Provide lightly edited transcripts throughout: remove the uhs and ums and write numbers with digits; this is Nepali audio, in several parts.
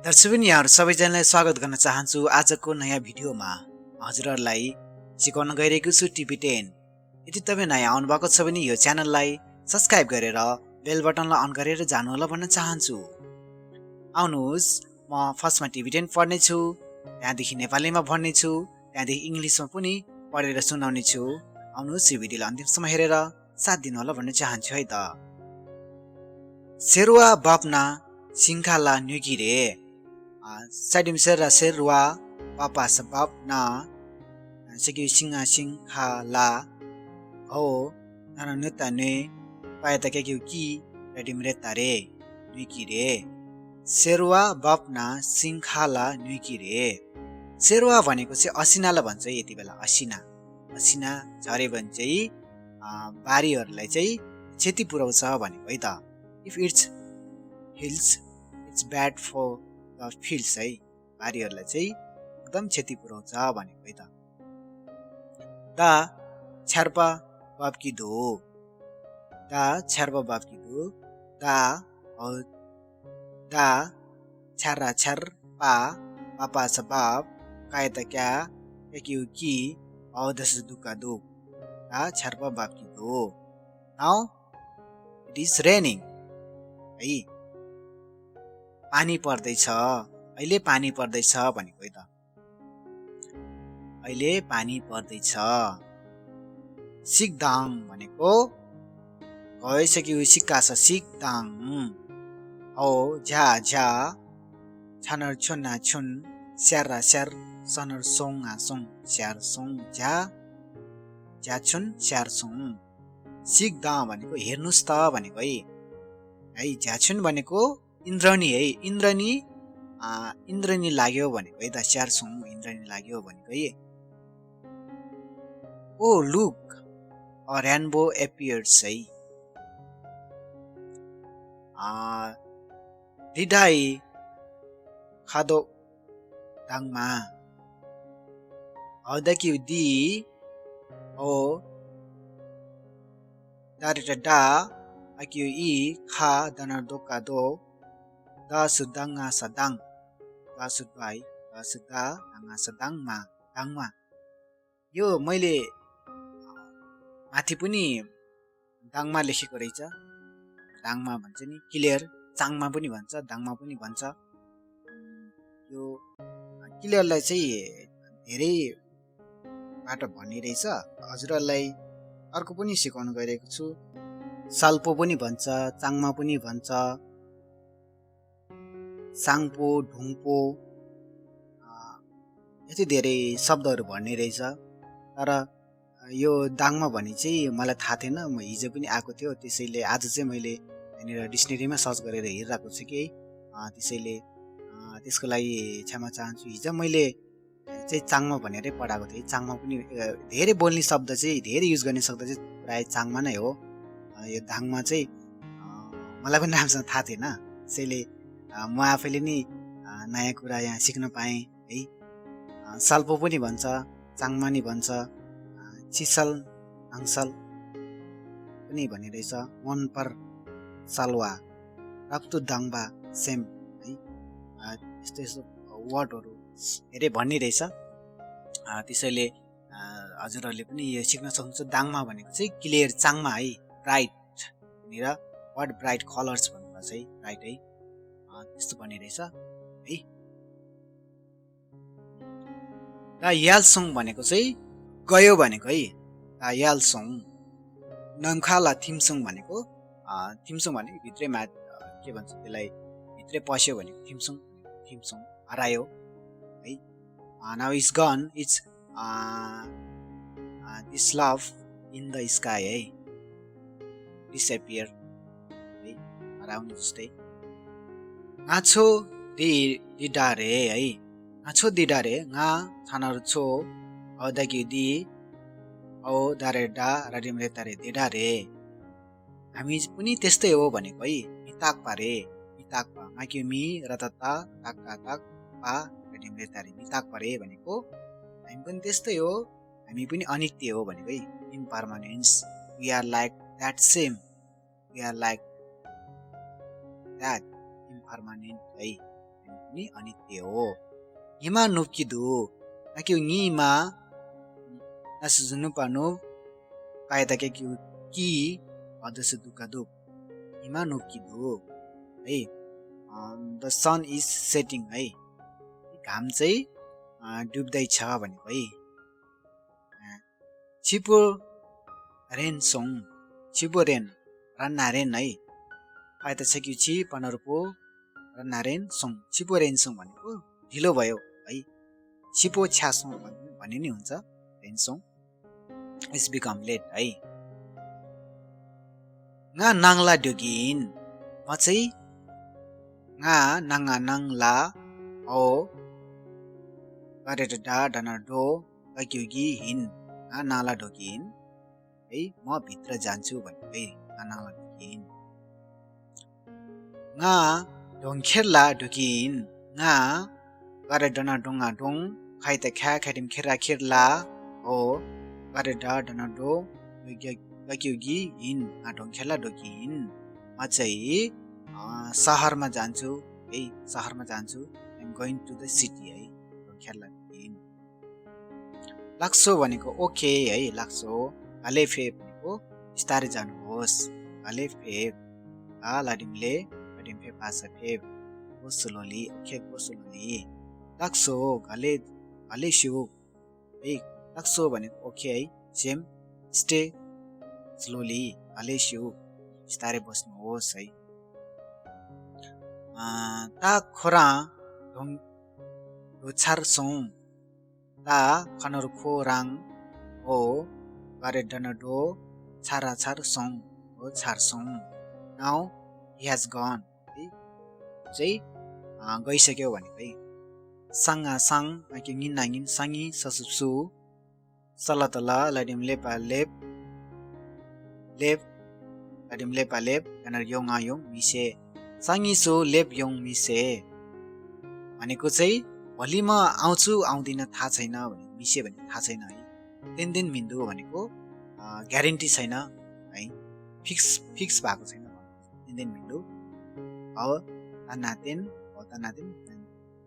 दर्शकबिन यहाँहरू सबैजनालाई स्वागत गर्न चाहन्छु आजको नयाँ भिडियोमा हजुरहरूलाई सिकाउन गइरहेको छु टिबेटन। यदि तपाईँ नयाँ आउनुभएको छ भने यो च्यानललाई सब्स्क्राइब गरेर बेल बटनलाई अन गरेर जानुहोला भन्न चाहन्छु। आउनुहोस्, म फर्स्टमा टिबेटन पढ्ने छु, त्यहाँदेखि नेपालीमा भन्ने छु, त्यहाँदेखि इङ्ग्लिसमा पनि पढेर सुनाउने छु। आउनुहोस्, यो भिडियोलाई अन्तिमसम्म हेरेर साथ दिनुहोला भन्न चाहन्छु है त। सेरुवा बाप्ना सिङ्खाला न्युगिरे Sadimsera serwa papa sebab na segi singa singha la ho nana nuta ne paita kekyu ki redimre tare nuikire serwa bapna singha la nuikire serwa भनेको चाहिँ असिनालाई भन्छ यति बेला असिना झरे भने चाहिँ बारीहरूलाई चाहिँ क्षति पुर्याउँछ भनेको है त। If it's hills it's bad for fields है, बारीहरूलाई चाहिँ एकदम क्षति पुर्याउँछ भनेको है त। दा छ्यार्पा बाबकी दो दा छ्यारा छ्यार पा पापा सबाब कायता क्या क्यों की औदस दुका दो दा छ्यार्पा बाबकी दो। नाउ इट इज रेनिङ है, पानी पर्दैछ, अहिले पानी पर्दैछ भनेको है त। अहिले पानी पर्दैछ। सिकदाङ भनेको गइसक्यो, सिक्का छ सिकदाङ। औ झ्या झ्या छनर छुन्ना छुन स्यारा स्यार सनर सोङ सोङ स्यार सोङ झ्या झ्या छुन स्यार सोङ। सिकदाङ भनेको हेर्नुस् त भनेको है। झ्या छुन भनेको इन्द्रणी है, इन्द्रणी लाग्यो भनेको है त। स्यारसुङ इन्द्रणी लाग्यो भनेको है। Oh look a rainbow appears है। दिदाई खादो दाङमा हौदकी दी ओ दारिटा डा आकियो इ खा दनर दोका दो दा सुदाङा सदाङ दा सुदबाई दा सुदा दाङा सदाङमा दाङमा। यो मैले माथि पनि दाङमा लेखेको रहेछ। दाङमा भन्छ नि, क्लियर चाङमा पनि भन्छ, दाङमा पनि भन्छ। यो क्लियरलाई चाहिँ धेरै बाटो भन्ने रहेछ। हजुरहरूलाई अर्को पनि सिकाउन गइरहेको छु। साल्पो पनि भन्छ, चाङमा पनि भन्छ, साङपो ढुङपो, यति धेरै शब्दहरू भन्ने रहेछ। तर यो दाङमा भने चाहिँ मलाई थाहा थिएन, म हिजो पनि आएको थियो, त्यसैले आज चाहिँ मैले यहाँनिर डिक्सनेरीमा सर्च गरेर हेरिरहेको छु कि त्यसैले त्यसको लागि क्षमा चाहन्छु। हिजो मैले चाहिँ चाङमा भनेरै पढाएको थिएँ। चाङमा पनि धेरै बोल्ने शब्द चाहिँ, धेरै युज गर्ने शब्द चाहिँ प्राय चाङमा नै हो। यो दाङमा चाहिँ मलाई पनि राम्रोसँग थाहा थिएन, त्यसैले म आफैले नि नयाँ कुरा यहाँ सिक्न पाएँ है। साल्पो पनि भन्छ, चाङमा नि भन्छ, चिसल आङसल पनि भन्ने रहेछ। मनपर सालवा राप्तु दाङबा सेम है। यस्तो यस्तो वर्डहरू धेरै भन्ने रहेछ। त्यसैले हजुरहरूले पनि यो सिक्न सक्नुहुन्छ। दाङमा भनेको चाहिँ क्लियर, चाङमा है ब्राइट भनेर, वाट ब्राइट कलर्स भन्नुभएको छ है, ब्राइट है, त्यस्तो भन्ने रहेछ है। दा यालसोङ भनेको चाहिँ गयो भनेको है, दा यालसोङ। नम्खाला थिमसोङ भनेको भनेको भित्रै के भन्छ त्यसलाई, भित्रै पस्यो भनेको थिमसोङ हरायो है। Now is gun it's this love in the sky है, डिसएपियर है, हराउने जस्तै। नाछो दिडारे है, नाछो दिडारे nga छानर छो औदाकी दी औ दारे डा राडिमरे तारे दिडारे। हामी पनि त्यस्तै हो भनेको है। मिताक पारे मिताकपा माक्यो मी रतता ताक्का ताक पा राडिमरे तारे मिताक पारे भनेको हामी पनि त्यस्तै हो, हामी पनि अनित्य हो भनेको है। Impermanence, we are like that same, we are like that impermanent है। पनि अनित्य हो हिमा नुप्किदु आक्यु निमा नसुजुनुपानु कायताके कि अदस दुकादु हिमा नुप्किदु है द सन इज सेटिङ है घाम चाहिँ डुब्दै छ भनेको है Chhipo rain Song Chhipo rain Ranna rain है कायता छ कि छि पनरपो रन्ना रेन सोङ छिपो रेन सोङ भनेको ढिलो भयो है छिपो छ्यासोङ भन्ने नि हुन्छ rain Song it's become late है nga nangla dogin म चाहिँ nga nanga nangla o gareda dana do gagyugi hin nga nangla dogin है म भित्र जान्छु भन्नु है nga nangla dogin nga dongkherla dogin nga garedana donga dong khaita kha khatim khera khirla o gareda dana do gagyugi hin nga dongkherla dogin म चाहिँ शहरमा जान्छु है शहरमा जान्छु I am going to the city है दongkherla dogin लाग्सो भनेको ओके है लाग्सो गालेफे भनेको बिस्तारै जानुहोस् गालेफे लाडिमले लाडिमफे पासफे गोसुलोली ओके गोसुलोली लाग्सो गालेसियो है लाग्सो भनेको ओके है जेम स्टे स्लोली गालेसियो बिस्तारै बस्नुहोस् है ता खोरा ढोङ छार सौ ता खनर खो राङ ओ गारे डनडो छारा छार सौ ओ छार सौ नाउ ही हैज गन है चाहिँ गइसक्यो भनेको है साङा साङ आके निन नागिन साङी ससुसु सलतला लडिम लेपा लेप लेप लडिम लेपा लेप गनर योङा योङ मिसे साङी सो लेप योङ मिसे भनेको चाहिँ भोलि म आउँछु आउँदिन थाहा छैन भने मिसे भने थाहा छैन है दिन मिन्दु भनेको ग्यारेन्टी छैन है फिक्स भएको छैन दिन मिन्दु अब तनातेन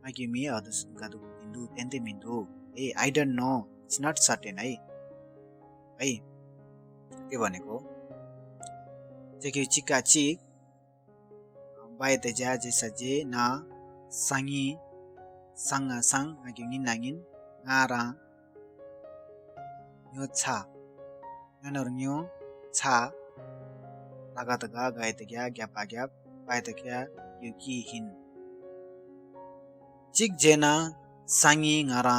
मागिमी अदस गादु मिन्दु तेन्ते मिन्दु uh I don't know it's not certain है के भनेको जेके चिका चिक बायते जा जेसा जे ना सांगी सांगा सांग आगिनि नागिन ngara nyo cha nganor nyo cha tagataga gaitagya gyapagya paitagya yuki hin chik jena sangi ngara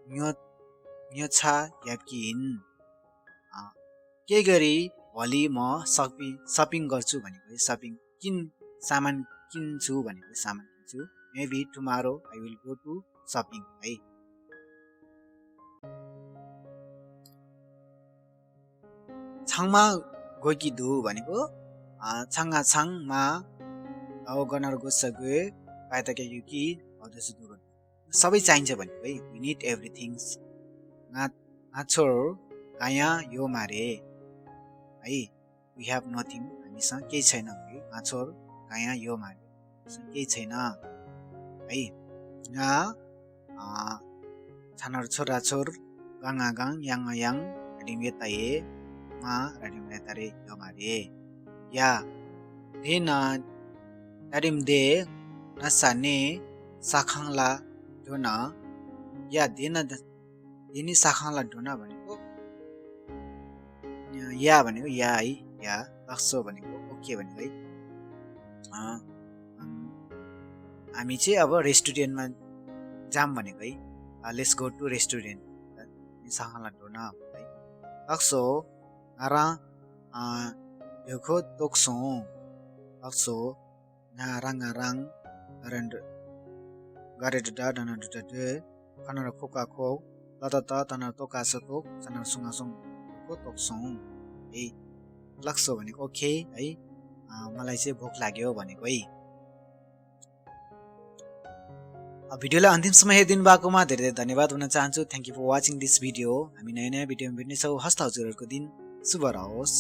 nyo cha yapki hin के गरी भोलि म शपिङ गर्छु भनेको शपिङ सामान किन्छु भनेको सामान किन्छु maybe tomorrow I will go to shopping है छाङमा गइकिदु भनेको छाङा छाङमा गनर गोसगु पाइतके युकी अदस दुर सबै चाहिन्छ भनेको है वी नीड एभ्रीथिङ्स नाछोर काया यो मारे है वी हैव नथिङ हामीसँग केही छैन है नाछोर काया यो मारे केही छैन है ना छानर छोरा छोर गाङा गाङ याङा याङ रिमे ताए मा रिमे तारे यो मारे या देना तारिम दे नसाने साखाङला दोना या देना देनी साखाङला दोना भनेको या भनेको या है या लाग्सो भनेको ओके भनेको है हामी चाहिँ अब रेस्टुरेन्टमा जाम भनेको है लेट्स गो टु रेस्टुरेन्ट साखाङला दोना है लाग्सो आरा देखो तोक्सो लाग्सो नाराङ नाराङ रन्ड गारेडा दना दे खाना खोका खो लता तना तोका सको जना सुङा सुङ को तोक्सो है लाग्सो भनेको ओके है मलाई चाहिँ भोक लाग्यो भनेको है भिडियोलाई अन्तिमसम्म हेरिदिनु भएकोमा धेरै धेरै धन्यवाद भन्न चाहन्छु thank you for watching this video हामी नयाँ भिडियोमा भेट्नेछौँ हस्त हजुरहरूको दिन शुभ रहोस्